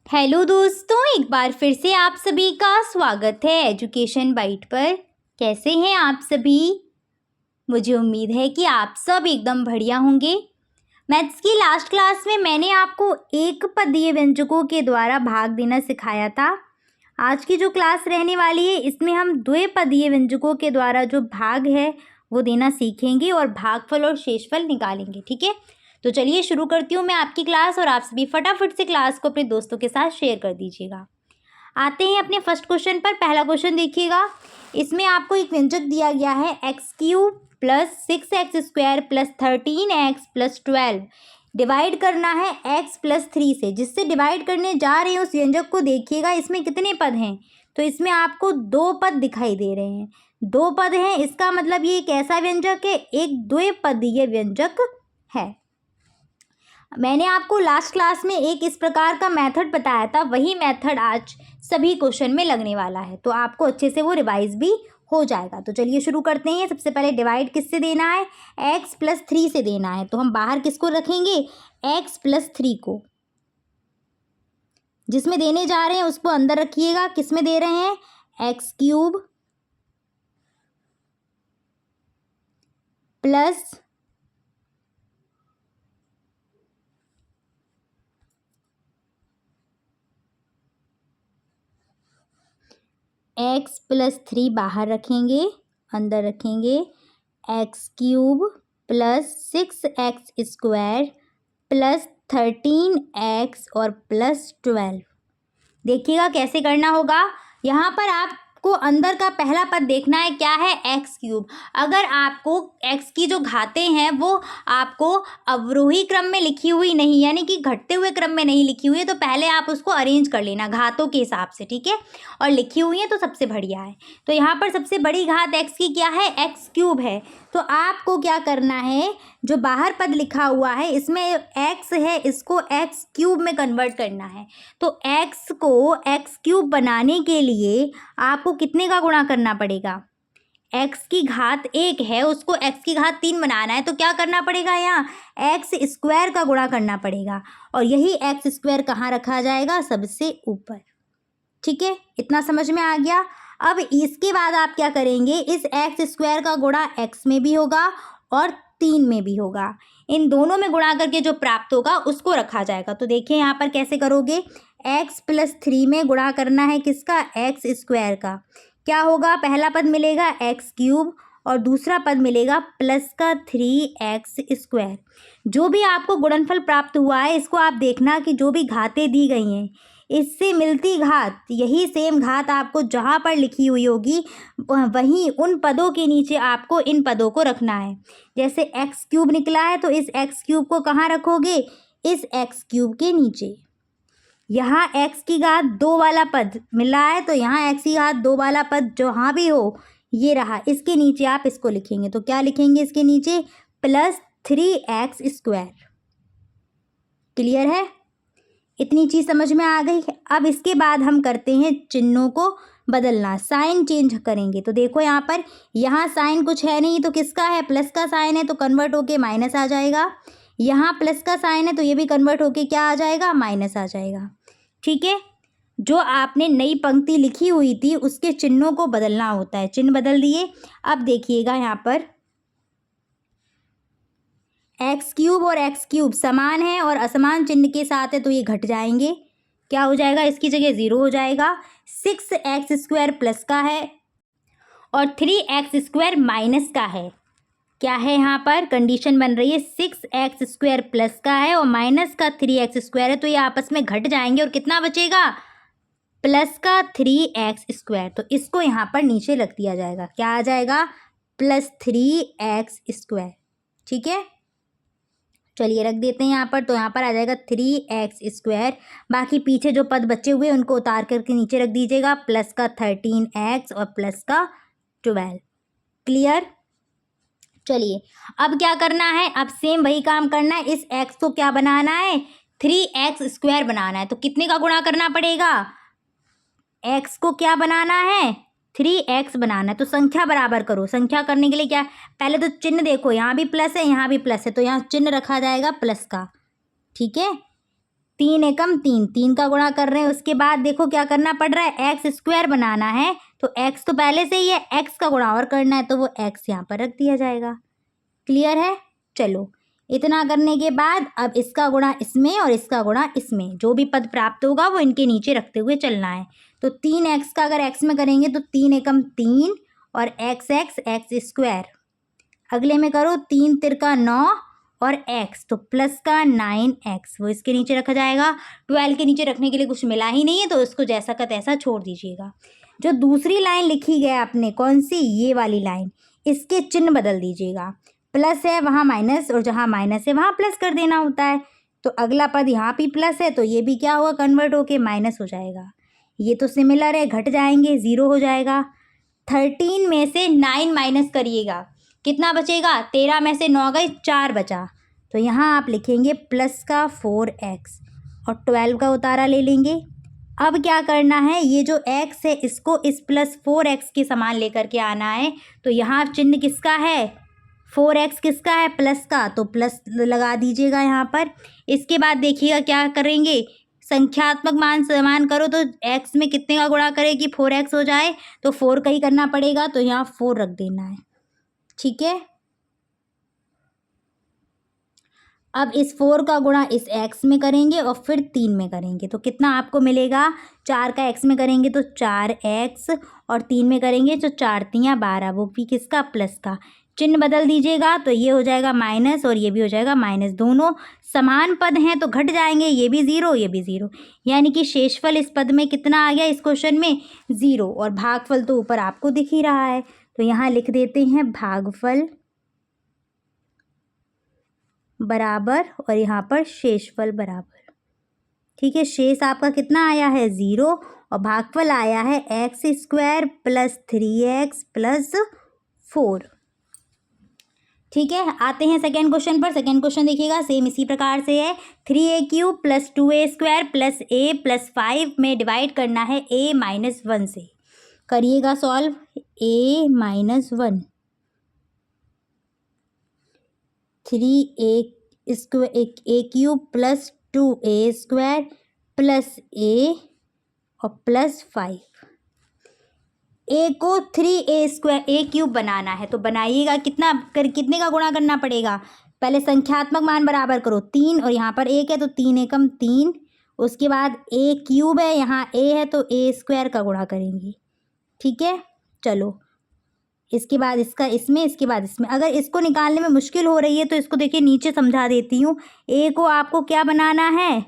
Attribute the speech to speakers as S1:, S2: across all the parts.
S1: Hello दोस्तों, एक बार फिर से आप सभी का स्वागत है एजुकेशन बाइट पर। कैसे हैं आप सभी? मुझे उम्मीद है कि आप सब एकदम बढ़िया होंगे। मैथ्स की लास्ट क्लास में मैंने आपको एक पदीय व्यंजकों के द्वारा भाग देना सिखाया था। आज की जो क्लास रहने वाली है इसमें हम द्विपदीय व्यंजकों के द्वारा जो भाग है वो देना सीखेंगे और भागफल और शेषफल निकालेंगे। ठीक है, तो चलिए शुरू करती हूँ मैं आपकी क्लास और आप सभी फटाफट से क्लास को अपने दोस्तों के साथ शेयर कर दीजिएगा। आते हैं अपने फर्स्ट क्वेश्चन पर। पहला क्वेश्चन देखिएगा, इसमें आपको एक व्यंजक दिया गया है x³ + 6x² + 13x + 12। डिवाइड करना है x + 3 से। जिससे डिवाइड करने जा रहे हैं उस व्यंजक को देखिएगा, इसमें कितने पद हैं? तो इसमें आपको 2 पद दिखाई दे रहे हैं। 2 पद हैं, इसका मतलब ये एक ऐसा व्यंजक है, एक द्विपदीय व्यंजक है। मैंने आपको लास्ट क्लास में एक इस प्रकार का मेथड बताया था, वही मेथड आज सभी क्वेश्चन में लगने वाला है, तो आपको अच्छे से वो रिवाइज भी हो जाएगा। तो चलिए शुरू करते हैं। सबसे पहले डिवाइड किससे देना है? x + 3 से देना है। तो हम बाहर किसको रखेंगे? x + 3 को। जिसमें देने जा रहे हैं उसको अंदर रखिएगा। किसमें दे रहे हैं? x³ + x + 3 बाहर रखेंगे, अंदर रखेंगे x³ + 6x² + 13x और +12। देखिएगा कैसे करना होगा। यहाँ पर आपको अंदर का पहला पद देखना है, क्या है? x³। अगर आपको x की जो घातें हैं वो आपको अवरोही क्रम में लिखी हुई नहीं, यानी कि घटते हुए क्रम में नहीं लिखी हुई है, तो पहले आप उसको अरेंज कर लेना घातों के हिसाब से। ठीक है, और लिखी हुई है तो सबसे बढ़िया है। तो यहाँ पर सबसे बड़ी घात x की क्या है? x³ है। तो आपको क्या करना है, जो बाहर पद लिखा हुआ है इसमें x है, इसको x³ में कन्वर्ट करना है। तो x को x³ बनाने के लिए आपको कितने का गुणा करना पड़ेगा? x की घात 1 है, उसको x की घात 3 बनाना है, तो क्या करना पड़ेगा? यहाँ x² का गुणा करना पड़ेगा, और यही x² कहाँ रखा जाएगा? सबसे ऊपर। ठीक है, इतना समझ में आ गया। अब इसके बाद आप क्या करेंगे, इस x² का गुणा x में भी होगा और 3 में भी होगा। इन दोनों में गुणा करके जो प्राप्त होगा उसको रखा जाएगा। तो देखिए यहाँ पर कैसे करोगे, x + 3 में गुणा करना है किसका? x² का। क्या होगा? पहला पद मिलेगा x³ और दूसरा पद मिलेगा प्लस का 3x²। जो भी आपको गुणनफल प्राप्त हुआ है इसको आप देखना कि जो भी घातें दी गई हैं इससे मिलती घात, यही सेम घात आपको जहाँ पर लिखी हुई होगी वहीं उन पदों के नीचे आपको इन पदों को रखना है। जैसे x³ निकला है तो इस x³ को कहाँ रखोगे? इस x³ के नीचे। यहाँ x की घात 2 वाला पद मिला है, तो यहाँ x की घात 2 वाला पद जहाँ भी हो ये रहा, इसके नीचे आप इसको लिखेंगे। तो क्या लिखेंगे इसके नीचे? +3x²। क्लियर है? इतनी चीज़ समझ में आ गई। अब इसके बाद हम करते हैं चिन्हों को बदलना, साइन चेंज करेंगे। तो देखो यहाँ पर, यहाँ साइन कुछ है नहीं तो किसका है? प्लस का साइन है तो कन्वर्ट होके माइनस आ जाएगा। यहाँ प्लस का साइन है तो ये भी कन्वर्ट होके क्या आ जाएगा? माइनस आ जाएगा। ठीक है, जो आपने नई पंक्ति लिखी हुई थी उसके चिन्हों को बदलना होता है। चिन्ह बदल दिए। अब देखिएगा यहाँ पर x³ और x³ समान है और असमान चिन्ह के साथ है तो ये घट जाएंगे। क्या हो जाएगा? इसकी जगह 0 हो जाएगा। 6x² प्लस का है और 3x² माइनस का है। क्या है यहाँ पर? कंडीशन बन रही है 6x² प्लस का है और माइनस का 3x² है, तो ये आपस में घट जाएंगे और कितना बचेगा? प्लस का 3x²। तो इसको यहाँ पर नीचे रख दिया जाएगा। क्या आ जाएगा? +3x²। ठीक है, चलिए रख देते हैं यहाँ पर। तो यहाँ पर आ जाएगा 3x²। बाकी पीछे जो पद बचे हुए उनको उतार करके नीचे रख दीजिएगा। प्लस का 13x और प्लस का 12। क्लियर? चलिए अब क्या करना है? अब सेम वही काम करना है। इस x को क्या बनाना है? 3x² बनाना है। तो कितने का गुणा करना पड़ेगा? x को क्या बनाना है? 3x बनाना है। तो संख्या बराबर करो। संख्या करने के लिए क्या, पहले तो चिन्ह देखो, यहाँ भी प्लस है यहाँ भी प्लस है, तो यहाँ चिन्ह रखा जाएगा प्लस का। ठीक है, तीन एकम तीन, तीन का गुणा कर रहे हैं। उसके बाद देखो क्या करना पड़ रहा है, एक्स स्क्वायर बनाना है तो एक्स तो पहले से ही है, एक्स का गुणा और करना है तो वो एक्स यहाँ पर रख दिया जाएगा। क्लियर है? चलो इतना करने के बाद अब इसका गुणा इसमें और इसका गुणा इसमें, जो भी पद प्राप्त होगा वो इनके नीचे रखते हुए चलना है। तो 3x का अगर x में करेंगे तो 3 एकम 3 और x एक्स स्क्वायर। अगले में करो 3 तिरका 9 और x तो प्लस का 9x, वो इसके नीचे रखा जाएगा। 12 के नीचे रखने के लिए कुछ मिला ही नहीं है तो इसको जैसा का तैसा छोड़ दीजिएगा। जो दूसरी लाइन लिखी गई आपने, कौन सी, ये वाली लाइन, इसके चिन्ह बदल दीजिएगा। प्लस है वहाँ माइनस और जहाँ माइनस है वहाँ प्लस कर देना होता है। तो अगला पद यहाँ भी प्लस है तो ये भी क्या होगा, कन्वर्ट होके माइनस हो जाएगा। ये तो सिमिलर है, घट जाएंगे, 0 हो जाएगा। 13 में से 9 माइनस करिएगा, कितना बचेगा, 13 में से 9 गए, 4 बचा। तो यहाँ आप लिखेंगे प्लस का 4x और 12 का उतारा ले लेंगे। अब क्या करना है, ये जो x है इसको इस प्लस 4x के समान लेकर के आना है। तो यहाँ चिन्ह किसका है, 4x किसका है, प्लस का, तो प्लस लगा दीजिएगा यहाँ पर। इसके बाद देखिएगा क्या करेंगे, संख्यात्मक मान समान करो तो x में कितने का गुणा करें कि 4x हो जाए, तो 4 का ही करना पड़ेगा तो यहाँ 4 रख देना है। ठीक है, अब इस 4 का गुणा इस x में करेंगे और फिर 3 में करेंगे तो कितना आपको मिलेगा, 4 का x में करेंगे तो 4x और 3 में करेंगे तो 4 तियाँ 12, वो भी किसका, प्लस का। चिन्ह बदल दीजिएगा तो ये हो जाएगा माइनस और ये भी हो जाएगा माइनस, दोनों समान पद हैं तो घट जाएंगे, ये भी 0 ये भी 0, यानी कि शेषफल इस पद में कितना आ गया, इस क्वेश्चन में 0, और भागफल तो ऊपर आपको दिख ही रहा है। तो यहाँ लिख देते हैं भागफल बराबर और यहाँ पर शेषफल बराबर। ठीक है, शेष आपका कितना आया है, 0, और भागफल आया है x square plus 3x plus 4। ठीक है, आते हैं सेकेंड क्वेश्चन पर। सेकेंड क्वेश्चन देखिएगा, सेम इसी प्रकार से है। 3a³ plus 2a square plus a plus 5 में डिवाइड करना है a माइनस 1 से। करिएगा solve, a minus 1, 3a³ plus 2a square plus a और प्लस 5। a को 3a² बनाना है तो बनाइएगा, कितने का गुणा करना पड़ेगा, पहले संख्यात्मक मान बराबर करो, 3 और यहाँ पर 1 है तो 3 एकम 3, उसके बाद a³ है, यहाँ a है तो a² का गुणा करेंगे। ठीक है, चलो इसके बाद इसका इसमें, इसके बाद इसमें। अगर इसको निकालने में मुश्किल हो रही है तो इसको देखिए नीचे समझा देती हूँ। a को आपको क्या बनाना है,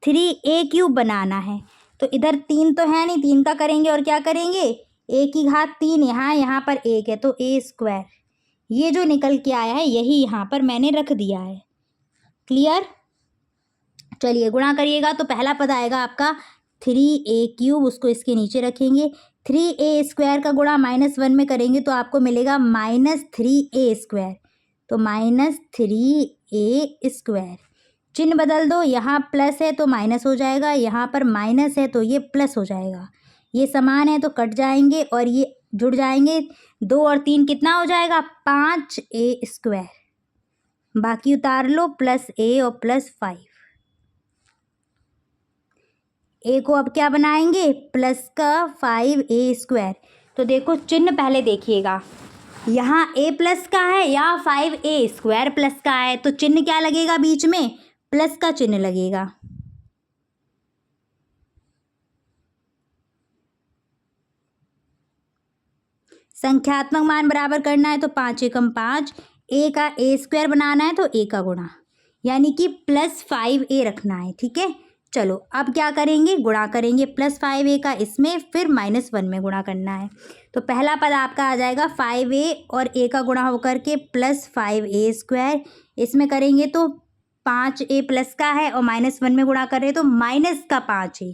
S1: 3a³ बनाना है। तो इधर 3 तो है नहीं, 3 का करेंगे और क्या करेंगे, a की घात 3 यहाँ पर 1 है तो a², ये जो निकल के आया है यही यहाँ पर मैंने रख दिया है। क्लियर? चलिए गुणा करिएगा तो पहला पद आएगा आपका 3a³, उसको इसके नीचे रखेंगे। 3a² का गुणा -1 में करेंगे तो आपको मिलेगा -3a², तो -3a²। चिन्ह बदल दो, यहाँ प्लस है तो माइनस हो जाएगा, यहाँ पर माइनस है तो ये प्लस हो जाएगा। ये समान है तो कट जाएंगे और ये जुड़ जाएंगे, 2 और 3 कितना हो जाएगा, 5a²। बाकी उतार लो, प्लस a और प्लस 5। a को अब क्या बनाएंगे, प्लस का 5a²। तो देखो चिन्ह पहले देखिएगा, यहाँ a प्लस का है, यहाँ 5a² प्लस का है, तो चिन्ह क्या लगेगा, बीच में प्लस का चिन्ह लगेगा। संख्यात्मक मान बराबर करना है तो 5 एकम 5, a का a² बनाना है तो a का गुणा, यानी कि प्लस 5a रखना है। ठीक है, चलो अब क्या करेंगे, गुणा करेंगे प्लस 5a का इसमें, फिर -1 में गुणा करना है। तो पहला पद आपका आ जाएगा 5a और a का गुणा होकर के प्लस 5a²। इसमें करेंगे तो 5a प्लस का है और -1 में गुणा कर रहे तो माइनस का 5a,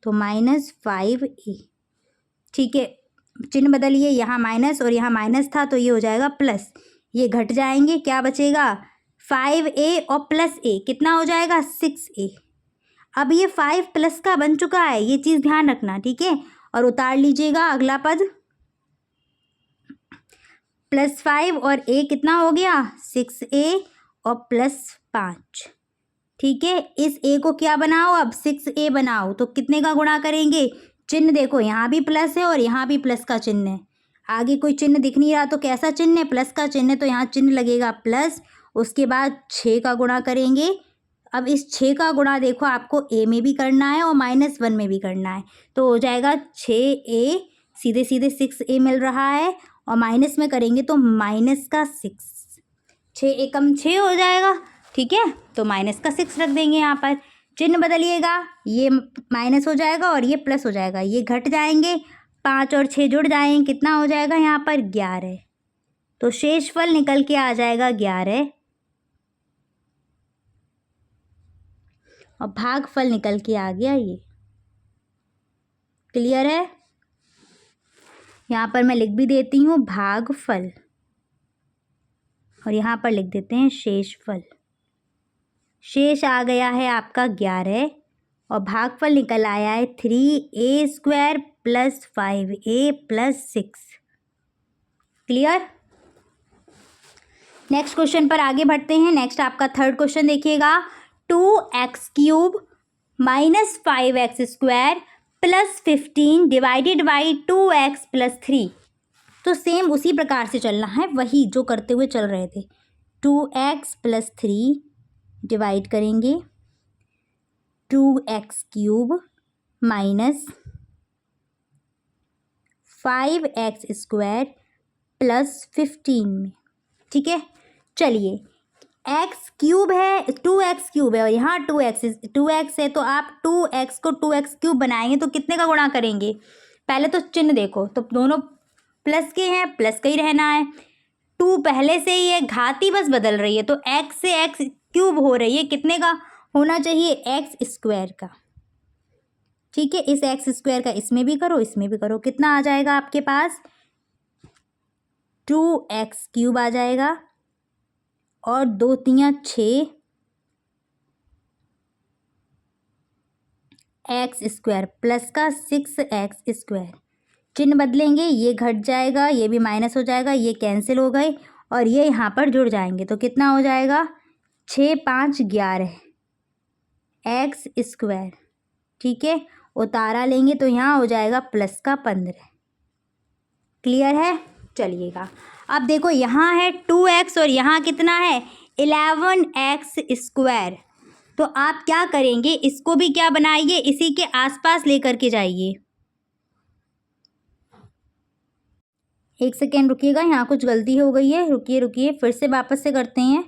S1: तो -5a। ठीक है, चिन्ह बदलिए, यहाँ माइनस और यहाँ माइनस था तो ये हो जाएगा प्लस, ये घट जाएंगे, क्या बचेगा, 5a और प्लस a कितना हो जाएगा, 6a। अब ये 5 प्लस का बन चुका है, ये चीज़ ध्यान रखना। ठीक है, और उतार लीजिएगा अगला पद, +5 और a कितना हो गया, 6a और +5। ठीक है, इस ए को क्या बनाओ, अब 6a बनाओ। तो कितने का गुणा करेंगे, चिन्ह देखो यहाँ भी प्लस है और यहाँ भी प्लस का चिन्ह है। आगे कोई चिन्ह दिख नहीं रहा तो कैसा चिन्ह है, प्लस का चिन्ह है, तो यहाँ चिन्ह लगेगा प्लस। उसके बाद 6 का गुणा करेंगे। अब इस 6 का गुणा देखो आपको ए में भी करना है और -1 में भी करना है। तो हो जाएगा 6a, सीधे सीधे 6a मिल रहा है, और माइनस में करेंगे तो माइनस का 6, 6 एकम 6 हो जाएगा। ठीक है, तो माइनस का 6 रख देंगे यहाँ पर। चिन्ह बदलिएगा, ये माइनस हो जाएगा और ये प्लस हो जाएगा, ये घट जाएंगे, 5 और 6 जुड़ जाएंगे, कितना हो जाएगा यहाँ पर 11। तो शेषफल निकल के आ जाएगा 11 और भागफल निकल के आ गया ये। क्लियर है, यहाँ पर मैं लिख भी देती हूँ भागफल और यहाँ पर लिख देते हैं शेषफल। शेष आ गया है आपका 11 और भागफल निकल आया है 3a² + 5a + 6। Clear. Next question पर आगे बढ़ते हैं। नेक्स्ट आपका थर्ड क्वेश्चन देखिएगा, 2x³ - 5x² + 15 divided by 2x + 3। तो सेम उसी प्रकार से चलना है, वही जो करते हुए चल रहे थे। 2x + 3 डिवाइड करेंगे 2x³ - 5x² + 15 में। ठीक है, चलिए x³ है, 2x³ है और यहाँ 2x है, तो आप 2x को 2x³ बनाएंगे तो कितने का गुणा करेंगे। पहले तो चिन्ह देखो, तो दोनों प्लस के हैं, प्लस का ही रहना है। 2 पहले से ही है, घाती बस बदल रही है, तो x से x³ हो रही है, कितने का होना चाहिए, x² का। ठीक है, इस x² का इसमें भी करो, इसमें भी करो, कितना आ जाएगा आपके पास, 2x³ आ जाएगा और 2 तियाँ 6 x² प्लस का 6x²। चिन्ह बदलेंगे, ये घट जाएगा, ये भी माइनस हो जाएगा, ये कैंसिल हो गए और ये यहाँ पर जुड़ जाएंगे, तो कितना हो जाएगा, 6 5 11 x²। ठीक है, उतारा लेंगे तो यहाँ हो जाएगा प्लस का 15। क्लियर है, चलिएगा अब देखो यहाँ है 2x और यहाँ कितना है 11x²। तो आप क्या करेंगे, इसको भी क्या बनाइए, इसी के आसपास लेकर के जाइए। एक सेकेंड रुकिएगा, यहाँ कुछ गलती हो गई है, रुकिए रुकिए, फिर से वापस से करते हैं।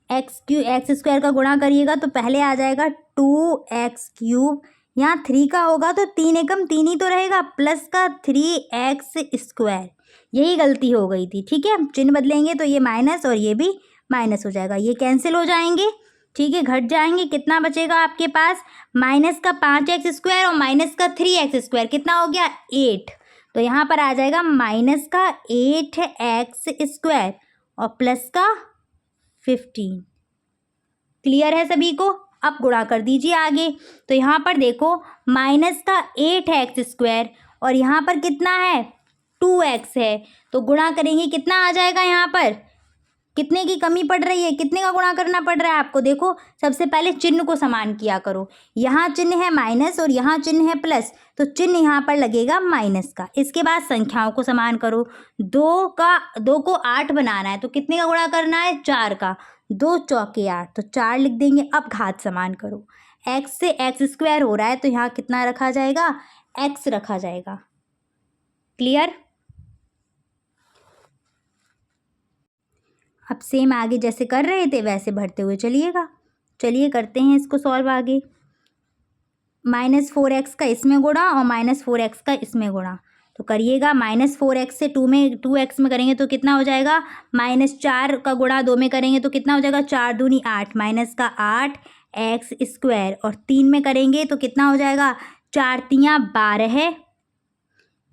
S1: x² का गुणा करिएगा तो पहले आ जाएगा 2x³, यहाँ 3 का होगा तो 3 एकम 3 ही तो रहेगा, प्लस का 3x²। यही गलती हो गई थी। ठीक है, चिन्ह बदलेंगे तो ये माइनस और ये भी माइनस हो जाएगा, ये कैंसिल हो जाएंगे। ठीक है, घट जाएंगे, कितना बचेगा आपके पास, माइनस का 5x² और माइनस का 3x², कितना हो गया 8। तो यहाँ पर आ जाएगा माइनस का 8x² और प्लस का 15। क्लियर है सभी को, अब गुणा कर दीजिए आगे। तो यहाँ पर देखो माइनस का 8x² और यहाँ पर कितना है 2x है, तो गुणा करेंगे कितना आ जाएगा, यहाँ पर कितने की कमी पड़ रही है, कितने का गुणा करना पड़ रहा है आपको। देखो सबसे पहले चिन्ह को समान किया करो, यहाँ चिन्ह है माइनस और यहाँ चिन्ह है प्लस, तो चिन्ह यहाँ पर लगेगा माइनस का। इसके बाद संख्याओं को समान करो, 2 को 8 बनाना है तो कितने का गुणा करना है, 4 का, 2 चौके 8, तो 4 लिख देंगे। अब घात समान करो, x से x² हो रहा है तो यहाँ कितना रखा जाएगा, x रखा जाएगा। क्लियर। अब सेम आगे जैसे कर रहे थे वैसे बढ़ते हुए चलिएगा। चलिए करते हैं इसको सॉल्व आगे। -4x का इसमें गुणा और -4x का इसमें गुणा, तो करिएगा। -4x से 2x में करेंगे तो कितना हो जाएगा, -4 का गुणा 2 में करेंगे तो कितना हो जाएगा, 4 दूनी 8, माइनस का 8x² और 3 में करेंगे तो कितना हो जाएगा, 4 तियाँ 12 है,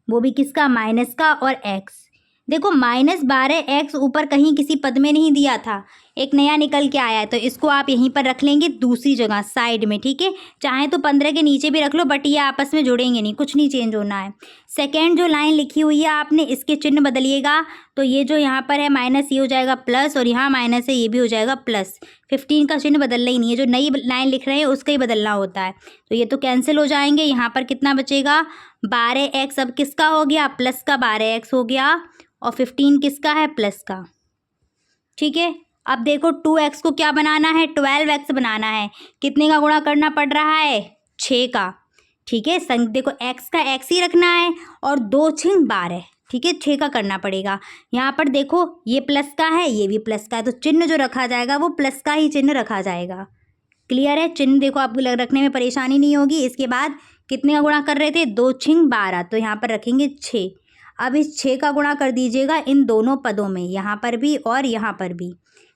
S1: वो भी किसका, माइनस का और x। देखो -12x ऊपर कहीं किसी पद में नहीं दिया था, एक नया निकल के आया है, तो इसको आप यहीं पर रख लेंगे दूसरी जगह साइड में, ठीक है। चाहे तो 15 के नीचे भी रख लो, बट ये आपस में जुड़ेंगे नहीं, कुछ नहीं चेंज होना है। सेकेंड जो लाइन लिखी हुई है आपने, इसके चिन्ह बदलिएगा, तो ये जो यहाँ पर है माइनस, ये हो जाएगा प्लस, और यहाँ माइनस है, ये भी हो जाएगा प्लस। 15 का चिन्ह बदलना ही नहीं है, जो नई लाइन लिख रहे हैं उसका ही बदलना होता है। तो ये तो कैंसिल हो जाएंगे। यहाँ पर कितना बचेगा, 12x अब किसका हो गया, प्लस का 12x हो गया, और 15 किसका है, प्लस का, ठीक है। अब देखो 2x को क्या बनाना है, 12x बनाना है। कितने का गुणा करना पड़ रहा है, 6 का, ठीक है। संग देखो x का x ही रखना है, और 2 6 12, ठीक है, 6 का करना पड़ेगा। यहाँ पर देखो ये प्लस का है, ये भी प्लस का है, तो चिन्ह जो रखा जाएगा वो प्लस का ही चिन्ह रखा जाएगा। क्लियर है, चिन्ह देखो आपको रखने में परेशानी नहीं होगी। इसके बाद कितने का गुणा कर रहे थे, 2 6 12, तो यहाँ पर रखेंगे 6। अब इस 6 का गुणा कर दीजिएगा इन दोनों पदों में, यहाँ पर भी और यहाँ पर भी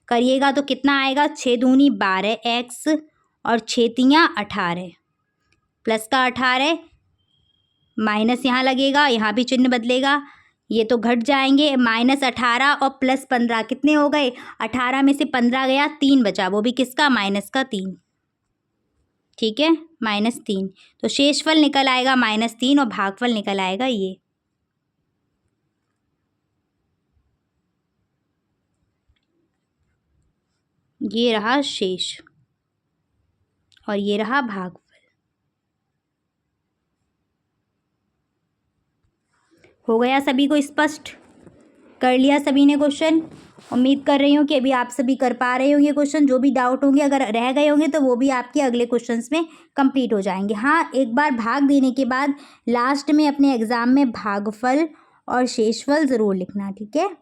S1: करिएगा, तो कितना आएगा, 6 दूनी 12x और 6 तियाँ 18, प्लस का 18, माइनस यहाँ लगेगा, यहाँ भी चिन्ह बदलेगा, ये तो घट जाएंगे, -18 और +15 कितने हो गए, 18 में से 15 गया, 3 बचा, वो भी किसका, माइनस का 3, ठीक है, -3। तो शेषफल निकल आएगा -3 और भागफल निकल आएगा ये रहा शेष और ये रहा भागफल। हो गया सभी को स्पष्ट, कर लिया सभी ने क्वेश्चन। उम्मीद कर रही हूँ कि अभी आप सभी कर पा रहे होंगे क्वेश्चन। जो भी डाउट होंगे, अगर रह गए होंगे तो वो भी आपके अगले क्वेश्चंस में कंप्लीट हो जाएंगे। हाँ, एक बार भाग देने के बाद लास्ट में अपने एग्ज़ाम में भागफल और शेषफल ज़रूर लिखना, ठीक है।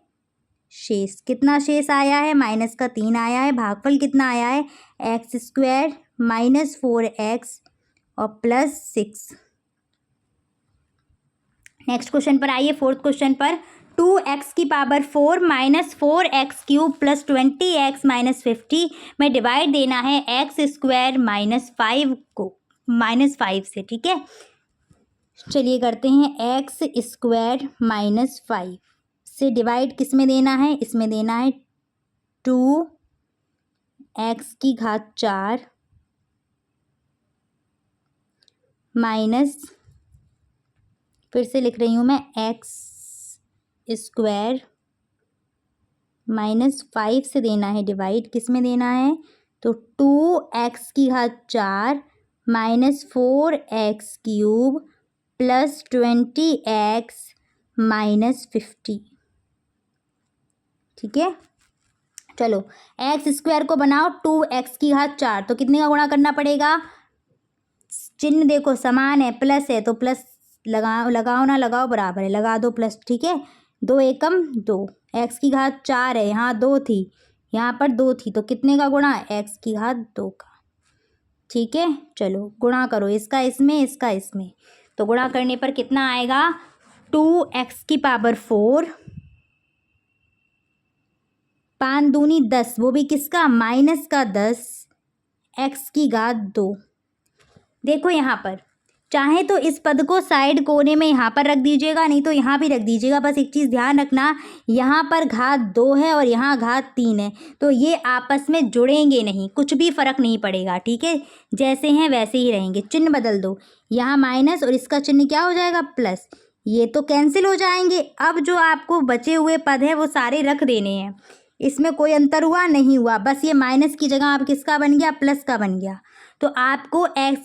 S1: शेष कितना शेष आया है, -3 आया है। भागफल कितना आया है, x² -4x और +6। नेक्स्ट क्वेश्चन पर आइए, फोर्थ क्वेश्चन पर। 2x की पावर 4 -4x³ + 20x -50 में डिवाइड देना है x² -5 को -5 से, ठीक है। चलिए करते हैं, x² -5 से डिवाइड किस में देना है, इसमें देना है 2x⁴ माइनस, फिर से लिख रही हूँ मैं, x² -5 से देना है डिवाइड, किस में देना है, तो 2x⁴ -4x³ + 20x -50, ठीक है। चलो x² को बनाओ 2x⁴, तो कितने का गुणा करना पड़ेगा, चिन्ह देखो समान है, प्लस है, तो प्लस लगाओ ना लगाओ, बराबर है, लगा दो प्लस, ठीक है। 2 एकम 2, x⁴ है, यहाँ 2 थी, यहाँ पर 2 थी, तो कितने का गुणा, x⁴ का, ठीक है। चलो गुणा करो, इसका इसमें, इसका इसमें, तो गुणा करने पर कितना आएगा, 2x⁴, 5 दूनी 10, वो भी किसका, माइनस का 10, x⁴। देखो यहाँ पर चाहे तो इस पद को साइड कोने में यहाँ पर रख दीजिएगा, नहीं तो यहाँ भी रख दीजिएगा। बस एक चीज़ ध्यान रखना, यहाँ पर घात 2 है और यहाँ घात 3 है, तो ये आपस में जुड़ेंगे नहीं, कुछ भी फ़र्क नहीं पड़ेगा, ठीक है। जैसे हैं वैसे ही रहेंगे। चिन्ह बदल दो, यहाँ माइनस और इसका चिन्ह क्या हो जाएगा, प्लस, ये तो कैंसिल हो जाएंगे। अब जो आपको बचे हुए पद हैं वो सारे रख देने हैं, इसमें कोई अंतर हुआ नहीं हुआ, बस ये माइनस की जगह अब किसका बन गया, प्लस का बन गया। तो आपको x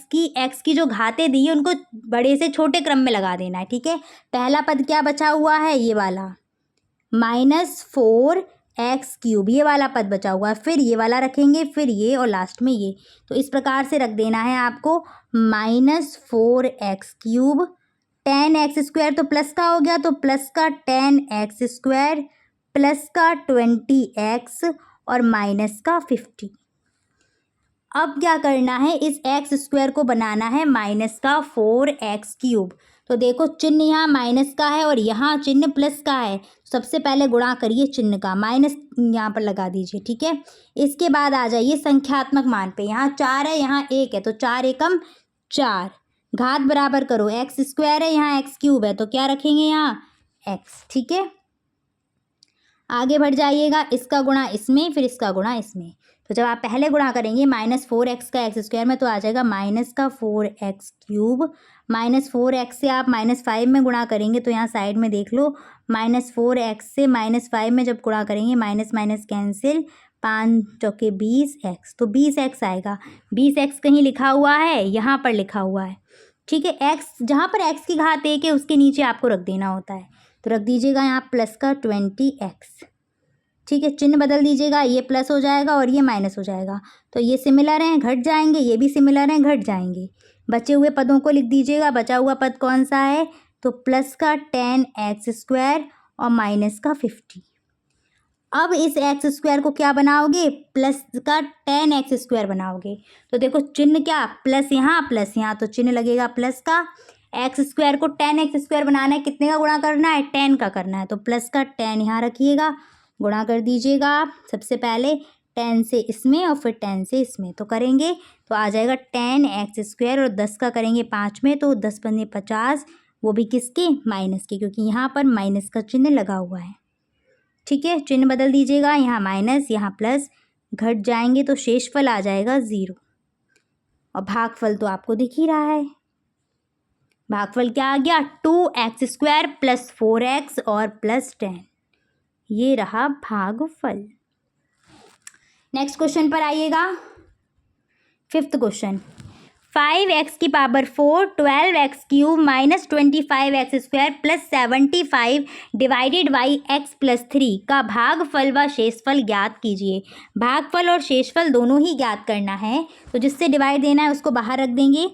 S1: की जो घातें दी है उनको बड़े से छोटे क्रम में लगा देना है, ठीक है। पहला पद क्या बचा हुआ है, ये वाला -4x³, ये वाला पद बचा हुआ है, फिर ये वाला रखेंगे, फिर ये, और लास्ट में ये। तो इस प्रकार से रख देना है आपको, -4x³ 10x² तो प्लस का हो गया, तो प्लस का 10x² प्लस का 20x और माइनस का 50। अब क्या करना है, इस x² को बनाना है माइनस का 4x³। तो देखो चिन्ह यहाँ माइनस का है और यहाँ चिन्ह प्लस का है। सबसे पहले गुणा करिए चिन्ह का, माइनस यहाँ पर लगा दीजिए, ठीक है। इसके बाद आ जाइए संख्यात्मक मान पे, यहाँ 4 है, यहाँ 1 है, तो 4 एकम 4, घात बराबर करो, x² है, यहाँ x³ है, तो क्या रखेंगे यहाँ x, ठीक है। आगे बढ़ जाइएगा, इसका गुणा इसमें, फिर इसका गुणा इसमें। तो जब आप पहले गुणा करेंगे -4x का एक्स स्क्वायर में, तो आ जाएगा -4x³ -4x से आप -5 में गुणा करेंगे तो यहाँ साइड में देख लो, -4x से -5 में जब गुणा करेंगे माइनस माइनस कैंसिल, 5 चौके 20x, तो 20x आएगा। 20x कहीं लिखा हुआ है, यहाँ पर लिखा हुआ है, ठीक है। x जहाँ पर x की घात 1 है उसके नीचे आपको रख देना होता है, तो रख दीजिएगा यहाँ प्लस का 20x, ठीक है। चिन्ह बदल दीजिएगा, ये प्लस हो जाएगा और ये माइनस हो जाएगा, तो ये सिमिलर हैं घट जाएंगे, ये भी सिमिलर हैं घट जाएंगे। बचे हुए पदों को लिख दीजिएगा। बचा हुआ पद कौन सा है, तो प्लस का 10x² और माइनस का 50। अब इस एक्स स्क्वायर को क्या बनाओगे, प्लस का 10x² बनाओगे। तो देखो चिन्ह क्या, प्लस यहाँ, तो चिन्ह लगेगा प्लस का। एक्स स्क्वायर को 10x² बनाना है, कितने का गुणा करना है, 10 का करना है, तो प्लस का 10 यहाँ रखिएगा, गुणा कर दीजिएगा आप। सबसे पहले 10 से इसमें और फिर 10 से इसमें, तो करेंगे तो आ जाएगा 10x² और 10 का करेंगे 5 में, तो 10 पंजे 50, वो भी किसके, माइनस के, क्योंकि यहाँ पर माइनस का चिन्ह लगा हुआ है, ठीक है। चिन्ह बदल दीजिएगा, यहाँ माइनस यहाँ प्लस, घट जाएंगे तो शेषफल आ जाएगा 0, और भागफल तो आपको दिख ही रहा है। भागफल क्या आ गया, 2x² + 4x और +10, ये रहा भागफल। नेक्स्ट क्वेश्चन पर आइएगा, 5th question. 5x⁴ 12x³ -25x² + 75 divided by x + 3 का भागफल व शेषफल ज्ञात कीजिए। भागफल और शेषफल दोनों ही ज्ञात करना है, तो जिससे डिवाइड देना है उसको बाहर रख देंगे,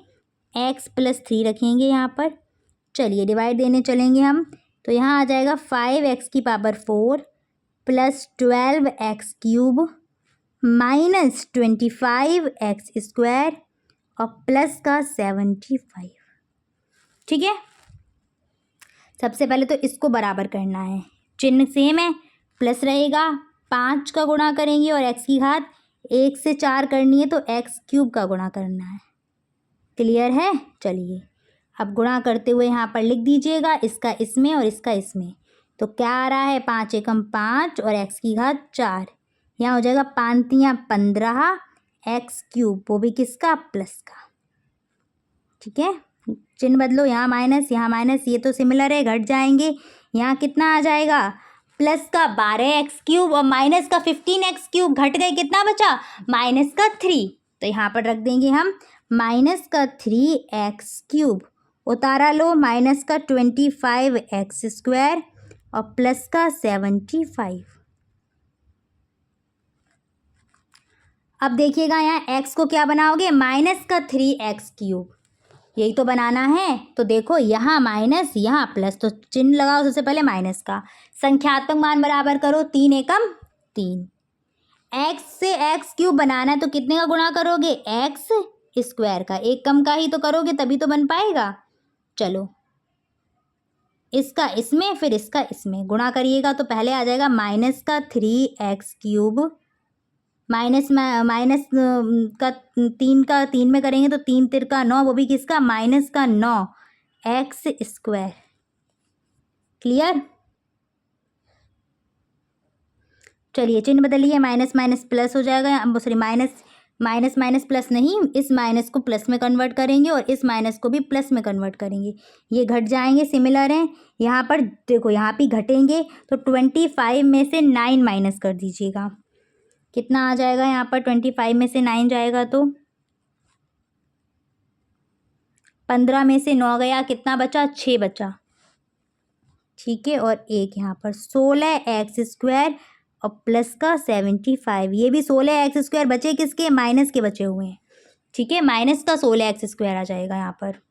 S1: x + 3 रखेंगे यहाँ पर। चलिए डिवाइड देने चलेंगे हम, तो यहाँ आ जाएगा 5x⁴ + 12x³ -25x² और प्लस का 75, ठीक है। सबसे पहले तो इसको बराबर करना है, चिन्ह सेम है, प्लस रहेगा, 5 का गुणा करेंगे और x की घात 1 से 4 करनी है, तो x³ का गुणा करना है। क्लियर है, चलिए अब गुणा करते हुए यहाँ पर लिख दीजिएगा, इसका इसमें और इसका इसमें, तो क्या आ रहा है, 5 एकम 5 और x की घात 4, यहाँ हो जाएगा 5 तियाँ 15 x³, वो भी किसका, प्लस का, ठीक है। चिन्ह बदलो, यहाँ माइनस, ये तो सिमिलर है, घट जाएंगे। यहाँ कितना आ जाएगा, प्लस का 12x³ और माइनस का 15x³, घट गए, कितना बचा, माइनस का 3, तो यहाँ पर रख देंगे हम माइनस का 3x³ उतारा लो, माइनस का 25x² और प्लस का 75। अब देखिएगा यहाँ x को क्या बनाओगे, माइनस का 3x³, यही तो बनाना है। तो देखो यहाँ माइनस यहाँ प्लस, तो चिन्ह लगाओ सबसे पहले माइनस का, संख्यात्मक मान बराबर करो, 3 एकम 3, x से x³ बनाना है तो कितने का गुणा करोगे, x² का, एक कम का ही तो करोगे तभी तो बन पाएगा। चलो इसका इसमें फिर इसका इसमें गुणा करिएगा, तो पहले आ जाएगा माइनस का 3x³ माइनस का 3 का 3 में करेंगे तो 3 तिरका 9, वो भी किसका, माइनस का 9x²। क्लियर, चलिए चिन्ह बदलिए, माइनस माइनस प्लस हो जाएगा, सॉरी माइनस प्लस नहीं, इस माइनस को प्लस में कन्वर्ट करेंगे और इस माइनस को भी प्लस में कन्वर्ट करेंगे, ये घट जाएंगे, सिमिलर हैं। यहाँ पर देखो यहाँ भी घटेंगे, तो 25 में से 9 माइनस कर दीजिएगा, कितना आ जाएगा, यहाँ पर 25 में से 9 जाएगा तो 15 में से 9 गया, कितना बचा, 6 बचा, ठीक है। और एक यहाँ पर 16x² और प्लस का 75, ये भी 16x² बचे किसके, माइनस के बचे हुए हैं, ठीक है, माइनस का 16x² आ जाएगा यहाँ पर।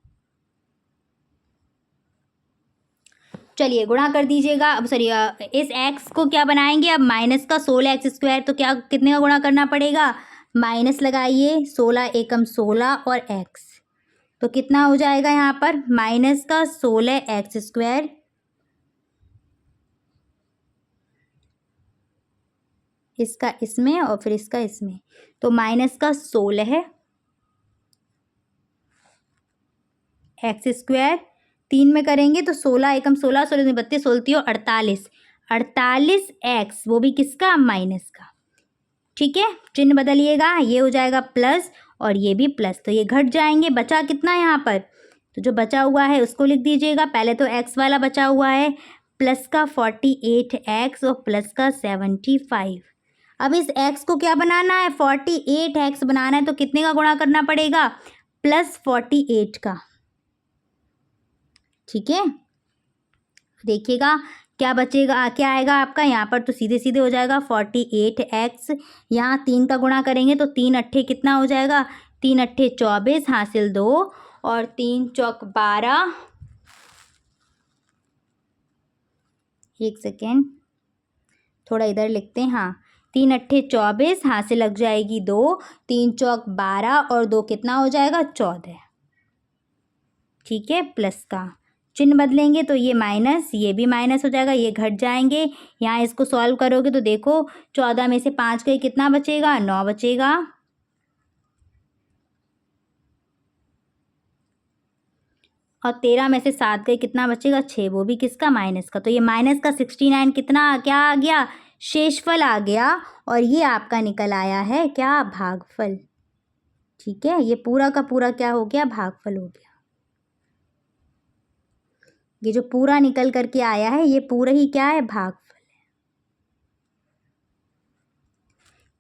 S1: चलिए गुणा कर दीजिएगा, अब सॉरी इस x को क्या बनाएंगे, अब माइनस का 16x², तो क्या कितने का गुणा करना पड़ेगा, माइनस लगाइए, 16 एकम 16 और x, तो कितना हो जाएगा यहाँ पर, माइनस का 16x², इसका इसमें और फिर इसका इसमें, तो माइनस का 16 x², 3 में करेंगे तो 16 एकम 16, 16 32, 16 48, 48x, वो भी किसका, माइनस का। ठीक है, चिन्ह बदलिएगा, ये हो जाएगा प्लस और ये भी प्लस, तो ये घट जाएंगे। बचा कितना यहाँ पर, तो जो बचा हुआ है उसको लिख दीजिएगा। पहले तो x वाला बचा हुआ है, प्लस का 48x और प्लस का 75। अब इस x को क्या बनाना है, 48x बनाना है, तो कितने का गुणा करना पड़ेगा, प्लस 48 का। ठीक है, देखिएगा क्या बचेगा, क्या आएगा आपका यहाँ पर, तो सीधे सीधे हो जाएगा 48x, यहाँ 3 का गुणा करेंगे तो 3 अट्ठे कितना हो जाएगा, 3 अट्ठे 24, हासिल 2 और 3 चौक 12। एक सेकेंड, थोड़ा इधर लिखते हैं। हाँ, 3 अट्ठे 24, हासिल लग जाएगी 2, 3 चौक 12 और 2 कितना हो जाएगा, 14। ठीक है, प्लस का चिन्ह बदलेंगे तो ये माइनस, ये भी माइनस हो जाएगा, ये घट जाएंगे। यहाँ इसको सॉल्व करोगे तो देखो 14 में से 5 गए, कितना बचेगा, 9 बचेगा। और 13 में से 7 गए, कितना बचेगा, 6, वो भी किसका, माइनस का। तो ये माइनस का 69 कितना क्या आ गया, शेषफल आ गया। और ये आपका निकल आया है क्या, भागफल। ठीक है, ये पूरा का पूरा क्या हो गया, भागफल हो गया। ये जो पूरा निकल करके आया है ये पूरा ही क्या है, भागफल है।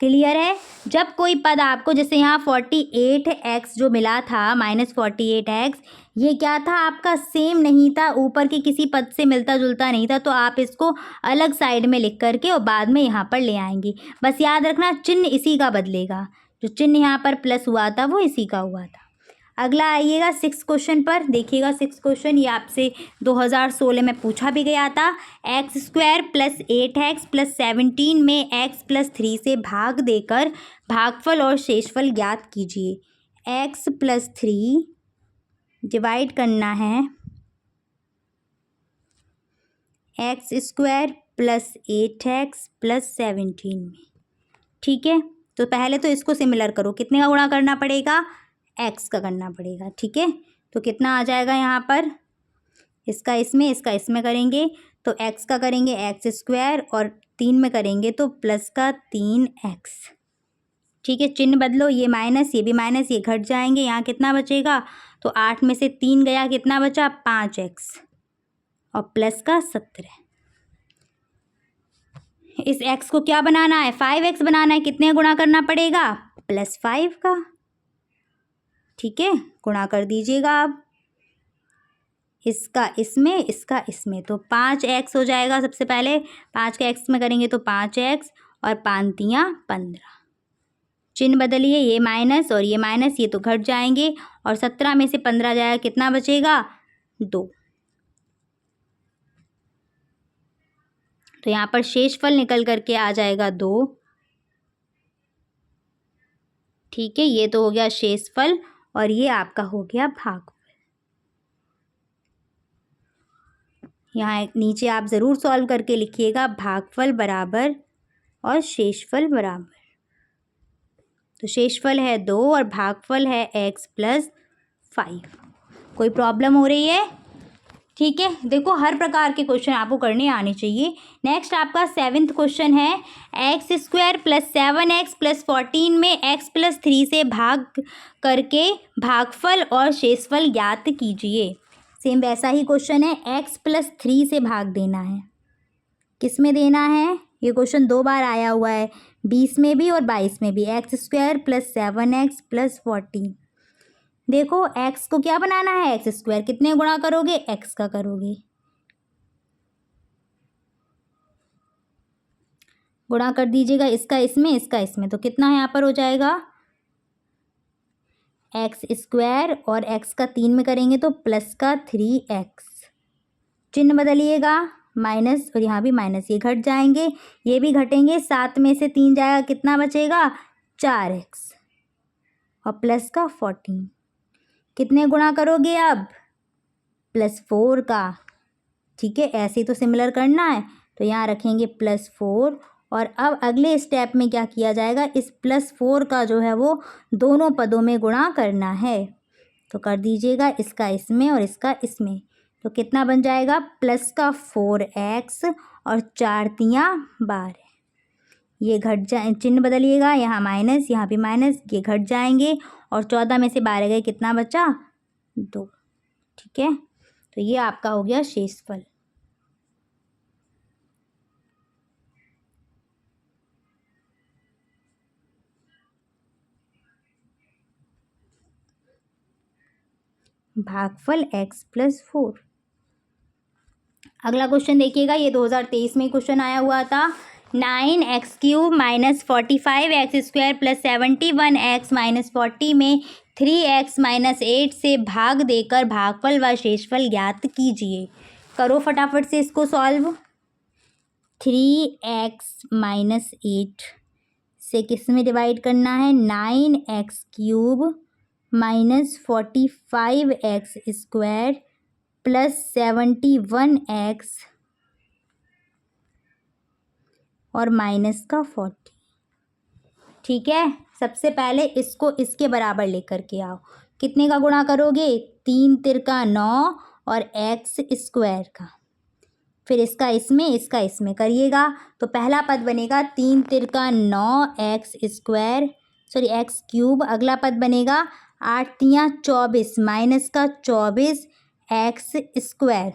S1: क्लियर है। जब कोई पद आपको, जैसे यहाँ 48x जो मिला था, -48x, ये क्या था आपका, सेम नहीं था, ऊपर के किसी पद से मिलता जुलता नहीं था, तो आप इसको अलग साइड में लिख करके और बाद में यहाँ पर ले आएंगे। बस याद रखना चिन्ह इसी का बदलेगा, जो चिन्ह यहाँ पर प्लस हुआ था वो इसी का हुआ था। अगला आइएगा 6 क्वेश्चन पर, देखिएगा 6 क्वेश्चन, ये आपसे 2016 में पूछा भी गया था। x² + 8x + 17 में x + 3 से भाग देकर भागफल और शेषफल ज्ञात कीजिए। x + 3 डिवाइड करना है x² + 8x + 17 में। ठीक है, तो पहले तो इसको सिमिलर करो, कितने का गुणा करना पड़ेगा, x का करना पड़ेगा। ठीक है, तो कितना आ जाएगा यहाँ पर, इसका इसमें करेंगे तो x का करेंगे x² और 3 में करेंगे तो प्लस का 3x। ठीक है, चिन्ह बदलो, ये माइनस, ये भी माइनस, ये घट जाएंगे। यहाँ कितना बचेगा, तो 8 में से 3 गया, कितना बचा, 5x और प्लस का 17। इस x को क्या बनाना है, 5x बनाना है, कितने गुणा करना पड़ेगा, +5 का। ठीक है, गुणा कर दीजिएगा आप, इसका इसमें तो 5x हो जाएगा। सबसे पहले 5 का x में करेंगे तो 5x और 5 तियाँ 15। चिन्ह बदलिए, ये माइनस और ये माइनस, ये तो घट जाएंगे और 17 में से 15 जाएगा, कितना बचेगा, 2। तो यहाँ पर शेषफल निकल करके आ जाएगा 2। ठीक है, ये तो हो गया शेषफल और ये आपका हो गया भागफल। यहाँ नीचे आप ज़रूर सॉल्व करके लिखिएगा, भागफल बराबर और शेषफल बराबर। तो शेषफल है 2 और भागफल है x + 5। कोई प्रॉब्लम हो रही है, ठीक है। देखो हर प्रकार के क्वेश्चन आपको करने आने चाहिए। नेक्स्ट आपका 7th क्वेश्चन है, x² + 7x + 14 में x + 3 से भाग करके भागफल और शेषफल ज्ञात कीजिए। सेम वैसा ही क्वेश्चन है, x + 3 से भाग देना है। किस में देना है, ये क्वेश्चन 2 बार आया हुआ है, 20 में भी और 22 में भी। x² + 7x + 14। देखो x को क्या बनाना है, x², कितने गुणा करोगे, x का करोगे, गुणा कर दीजिएगा, इसका इसमें तो कितना यहाँ पर हो जाएगा, x² और x का 3 में करेंगे तो प्लस का 3x। चिन्ह बदलिएगा, माइनस और यहाँ भी माइनस, ये घट जाएंगे, ये भी घटेंगे, 7 में से 3 जाएगा, कितना बचेगा, 4x और प्लस का 14। कितने गुणा करोगे अब, +4 का। ठीक है, ऐसे ही तो सिमिलर करना है, तो यहाँ रखेंगे +4 और अब अगले स्टेप में क्या किया जाएगा, इस +4 का जो है वो दोनों पदों में गुणा करना है। तो कर दीजिएगा, इसका इसमें और इसका इसमें, तो कितना बन जाएगा, प्लस का 4x और 4 तियाँ 12। ये घट जाए, चिन्ह बदलिएगा, यहाँ माइनस यहाँ भी माइनस, ये घट जाएंगे और 14 में से 12 गए, कितना बचा 2। ठीक है, तो ये आपका हो गया शेषफल। भागफल x+4। अगला क्वेश्चन देखिएगा, ये 2023 में क्वेश्चन आया हुआ था। 9x³ - 45x² + 71x - 40 में 3x - 8 से भाग देकर भागफल व शेषफल ज्ञात कीजिए। करो फटाफट से इसको सॉल्व। 3x - 8 से किस में डिवाइड करना है? 9x³ - 45x² + 71x और -40। ठीक है, सबसे पहले इसको इसके बराबर लेकर के आओ। कितने का गुणा करोगे? 3 तिरका 9 और x² का, फिर इसका इसमें करिएगा तो पहला पद बनेगा 3 तिरका 9x², सॉरी x³। अगला पद बनेगा 8 तियाँ 24 माइनस का 24x²।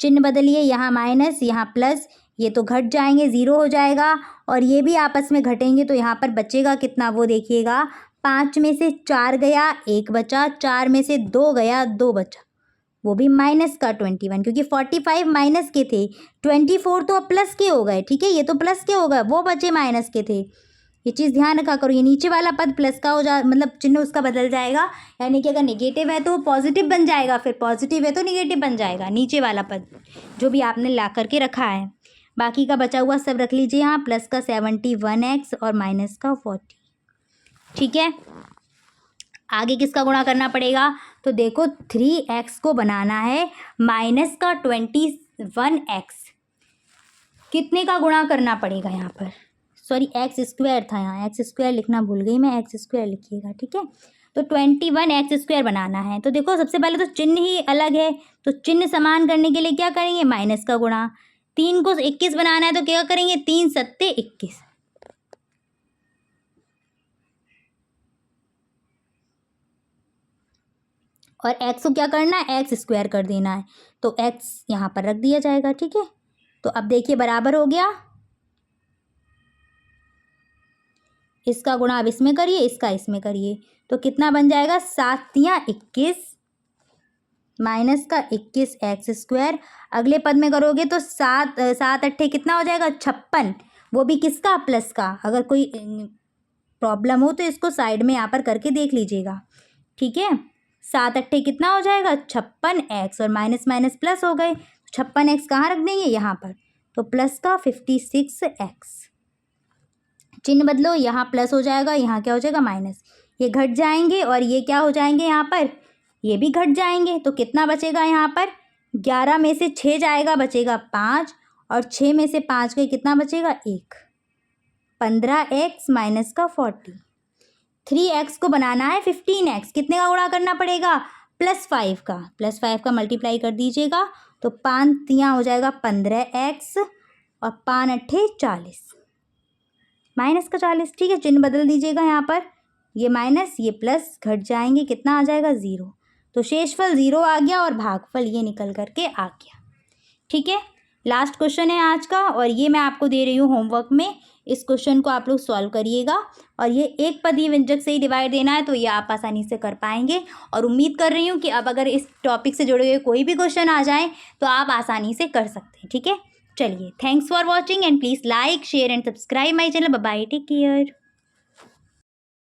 S1: चिन्ह बदलिए, यहाँ माइनस यहाँ प्लस, ये तो घट जाएंगे, 0 हो जाएगा और ये भी आपस में घटेंगे तो यहाँ पर बचेगा कितना वो देखिएगा। 5 में से 4 गया 1 बचा, 4 में से 2 गया 2 बचा, वो भी माइनस का 21, क्योंकि 45 माइनस के थे, 24 तो अब प्लस के हो गए। ठीक है, ये तो प्लस के हो गए, वो बचे माइनस के थे। ये चीज़ ध्यान रखा करो, ये नीचे वाला पद प्लस का हो जा, मतलब चिन्ह उसका बदल जाएगा, यानी कि अगर नेगेटिव है तो पॉजिटिव बन जाएगा, फिर पॉजिटिव है तो नेगेटिव बन जाएगा, नीचे वाला पद जो भी आपने ला करके रखा है। बाकी का बचा हुआ सब रख लीजिए यहाँ, प्लस का 71x और माइनस का 40। ठीक है, आगे किसका गुणा करना पड़ेगा? तो देखो 3x को बनाना है माइनस का 21x, कितने का गुणा करना पड़ेगा यहाँ पर? सॉरी x² था, यहाँ x² लिखना भूल गई मैं, x² लिखिएगा। ठीक है, तो 21x² बनाना है। तो देखो सबसे पहले तो चिन्ह ही अलग है, तो चिन्ह समान करने के लिए क्या करेंगे? माइनस का गुणा। 3 को 21 बनाना है तो क्या करेंगे? 3 सत्ते 21, और x को क्या करना है? x² कर देना है, तो x यहाँ पर रख दिया जाएगा। ठीक है, तो अब देखिए बराबर हो गया, इसका गुणा अब इसमें करिए, इसका इसमें करिए, तो कितना बन जाएगा? 7 तियाँ 21 माइनस का 21x²। अगले पद में करोगे तो 7 अट्ठे कितना हो जाएगा? 56, वो भी किसका? प्लस का। अगर कोई प्रॉब्लम हो तो इसको साइड में यहाँ पर करके देख लीजिएगा। ठीक है, 7 अट्ठे कितना हो जाएगा? 56x और माइनस माइनस प्लस हो गए, 56x कहाँ रख देंगे? यहाँ पर, तो प्लस का 56x। चिन्ह बदलो, यहाँ प्लस हो जाएगा, यहाँ क्या हो जाएगा? माइनस। ये घट जाएंगे और ये क्या हो जाएंगे? यहाँ पर ये भी घट जाएंगे, तो कितना बचेगा यहाँ पर? 11 में से 6 जाएगा, बचेगा 5, और 6 में से 5 गए, कितना बचेगा? 1। 15x माइनस का 40। 3x को बनाना है 15x, कितने का गुणा करना पड़ेगा? +5 का, +5 का मल्टीप्लाई कर दीजिएगा, तो 5 तियाँ हो जाएगा 15x और 5 अट्ठे 40 माइनस का 40। ठीक है, चिन्ह बदल दीजिएगा, यहाँ पर ये माइनस ये प्लस घट जाएंगे, कितना आ जाएगा? 0। तो शेषफल 0 आ गया और भागफल ये निकल करके आ गया। ठीक है, लास्ट क्वेश्चन है आज का, और ये मैं आपको दे रही हूँ होमवर्क में। इस क्वेश्चन को आप लोग सॉल्व करिएगा, और ये एक पदी व्यंजक से ही डिवाइड देना है, तो ये आप आसानी से कर पाएंगे। और उम्मीद कर रही हूँ कि अब अगर इस टॉपिक से जुड़े हुए कोई भी क्वेश्चन आ जाए तो आप आसानी से कर सकते हैं। ठीक है, चलिए, thanks for watching and please like share and subscribe my channel. Bye bye, take care.